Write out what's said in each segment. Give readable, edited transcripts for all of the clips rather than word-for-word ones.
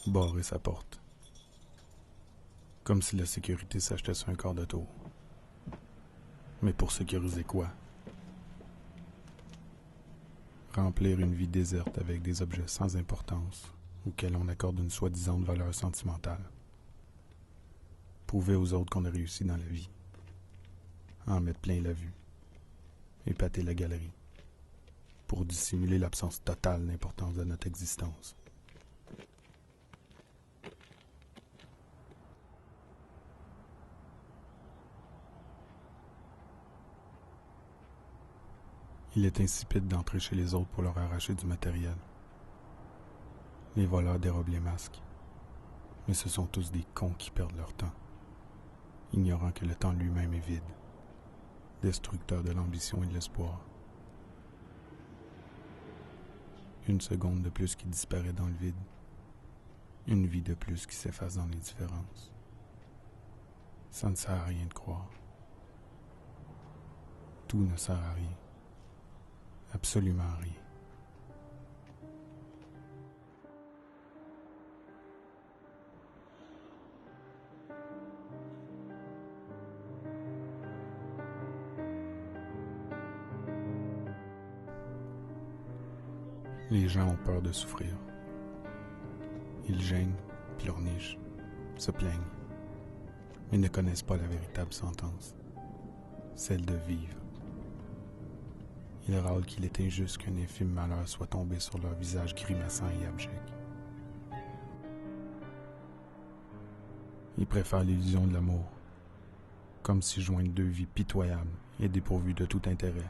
barrer sa porte. Comme si la sécurité s'achetait sur un quart de tour. Mais pour sécuriser quoi? Remplir une vie déserte avec des objets sans importance, auxquels on accorde une soi-disant valeur sentimentale. Prouver aux autres qu'on a réussi dans la vie. En mettre plein la vue. Épater la galerie. Pour dissimuler l'absence totale d'importance de notre existence. Il est insipide d'entrer chez les autres pour leur arracher du matériel. Les voleurs dérobent les masques. Mais ce sont tous des cons qui perdent leur temps, ignorant que le temps lui-même est vide, destructeur de l'ambition et de l'espoir. Une seconde de plus qui disparaît dans le vide, une vie de plus qui s'efface dans les différences. Ça ne sert à rien de croire. Tout ne sert à rien. Absolument à rien. Les gens ont peur de souffrir. Ils gênent, pleurnichent, se plaignent, mais ne connaissent pas la véritable sentence, celle de vivre. Ils râlent qu'il est injuste qu'un infime malheur soit tombé sur leur visage grimaçant et abject. Ils préfèrent l'illusion de l'amour, comme si joindre deux vies pitoyables et dépourvues de tout intérêt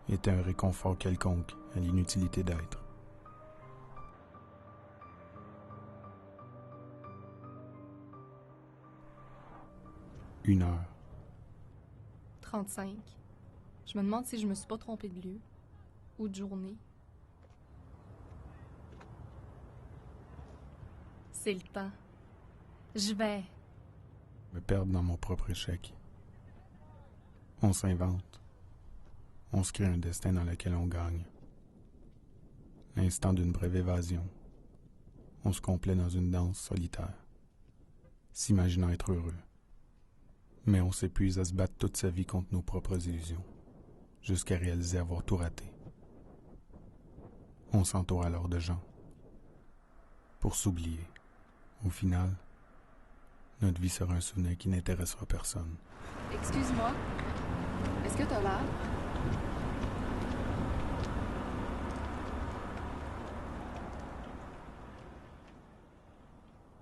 était un réconfort quelconque à l'inutilité d'être. Une heure. 35. Je me demande si je me suis pas trompée de lieu ou de journée. C'est le temps. Je vais. Me perdre dans mon propre échec. On s'invente. On se crée un destin dans lequel on gagne. L'instant d'une brève évasion. On se complaît dans une danse solitaire, s'imaginant être heureux. Mais on s'épuise à se battre toute sa vie contre nos propres illusions, jusqu'à réaliser avoir tout raté. On s'entoure alors de gens, pour s'oublier. Au final, notre vie sera un souvenir qui n'intéressera personne. Excuse-moi. Est-ce que t'as l'air?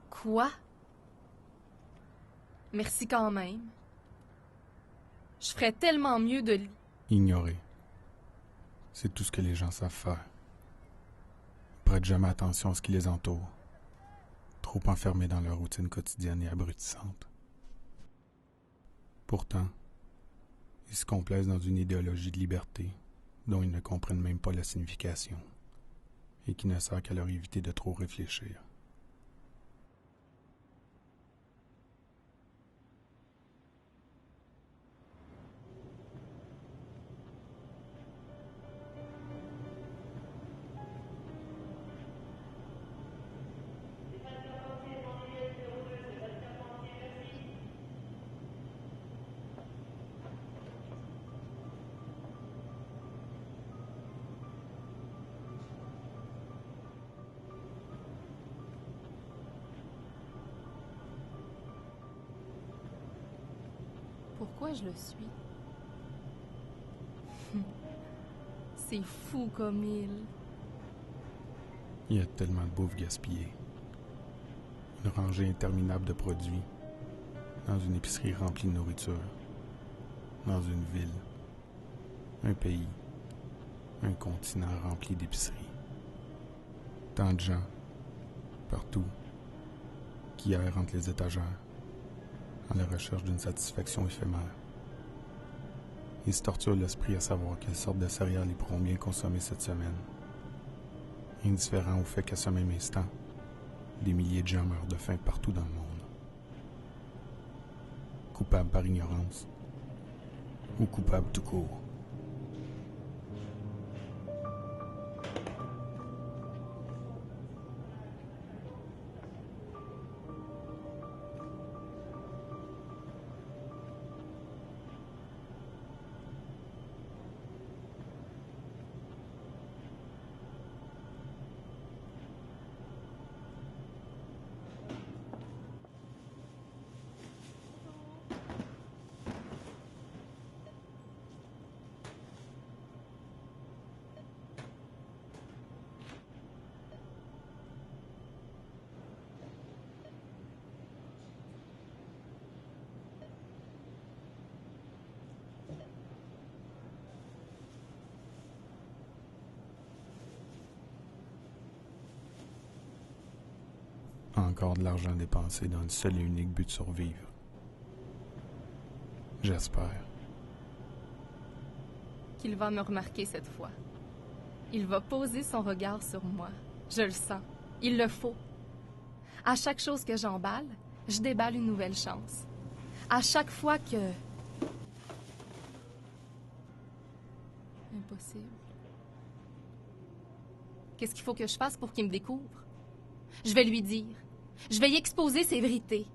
Quoi? Merci quand même. Je ferais tellement mieux de... Ignorer. C'est tout ce que les gens savent faire. Ils prêtent jamais attention à ce qui les entoure. Trop enfermés dans leur routine quotidienne et abrutissante. Pourtant, ils se complaisent dans une idéologie de liberté dont ils ne comprennent même pas la signification et qui ne sert qu'à leur éviter de trop réfléchir. Pourquoi je le suis? C'est fou comme île. Il y a tellement de bouffe gaspillée. Une rangée interminable de produits dans une épicerie remplie de nourriture. Dans une ville. Un pays. Un continent rempli d'épiceries. Tant de gens, partout, qui errent entre les étagères, à la recherche d'une satisfaction éphémère. Ils se torturent l'esprit à savoir quelle sorte de céréales ils pourront bien consommer cette semaine. Indifférent au fait qu'à ce même instant, des milliers de gens meurent de faim partout dans le monde. Coupables par ignorance, ou coupables tout court. Encore de l'argent dépensé dans le seul et unique but de survivre. J'espère. Qu'il va me remarquer cette fois. Il va poser son regard sur moi. Je le sens. Il le faut. À chaque chose que j'emballe, je déballe une nouvelle chance. À chaque fois que... Impossible. Qu'est-ce qu'il faut que je fasse pour qu'il me découvre? Je vais lui dire. Je vais y exposer ses vérités.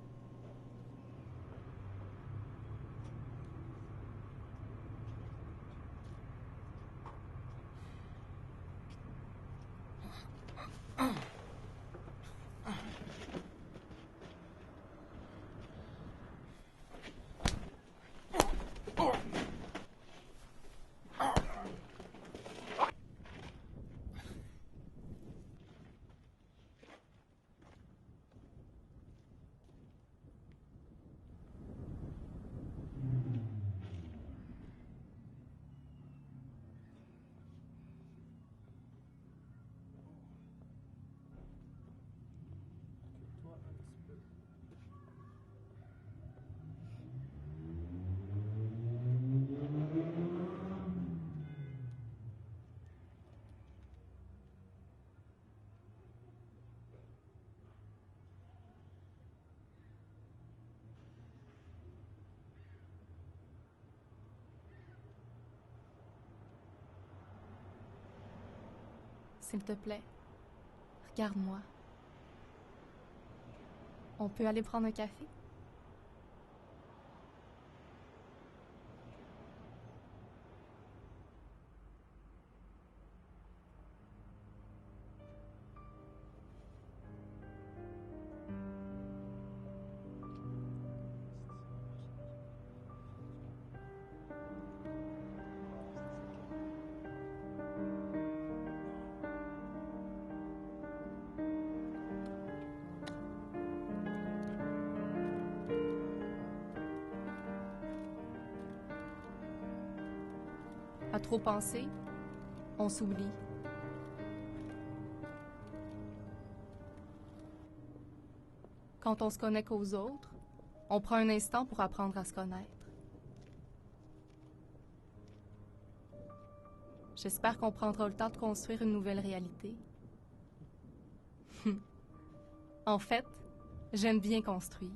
S'il te plaît, regarde-moi. On peut aller prendre un café? À trop penser, on s'oublie. Quand on se connecte aux autres, on prend un instant pour apprendre à se connaître. J'espère qu'on prendra le temps de construire une nouvelle réalité. En fait, j'aime bien construire.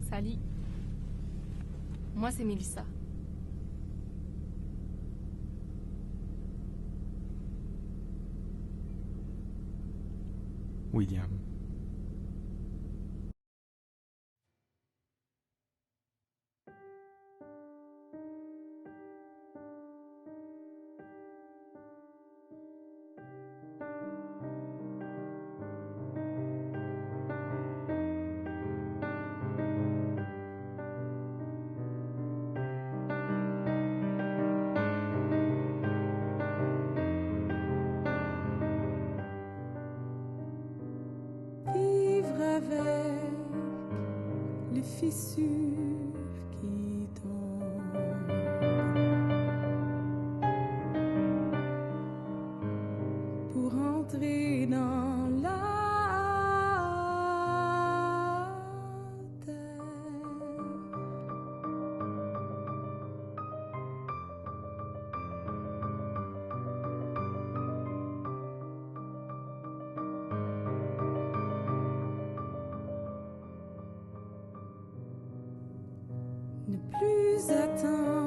Salut. Moi, c'est Mélissa. William. Vivre avec les fissures qui tombent, pour entrer dans la terre. Ne plus attendre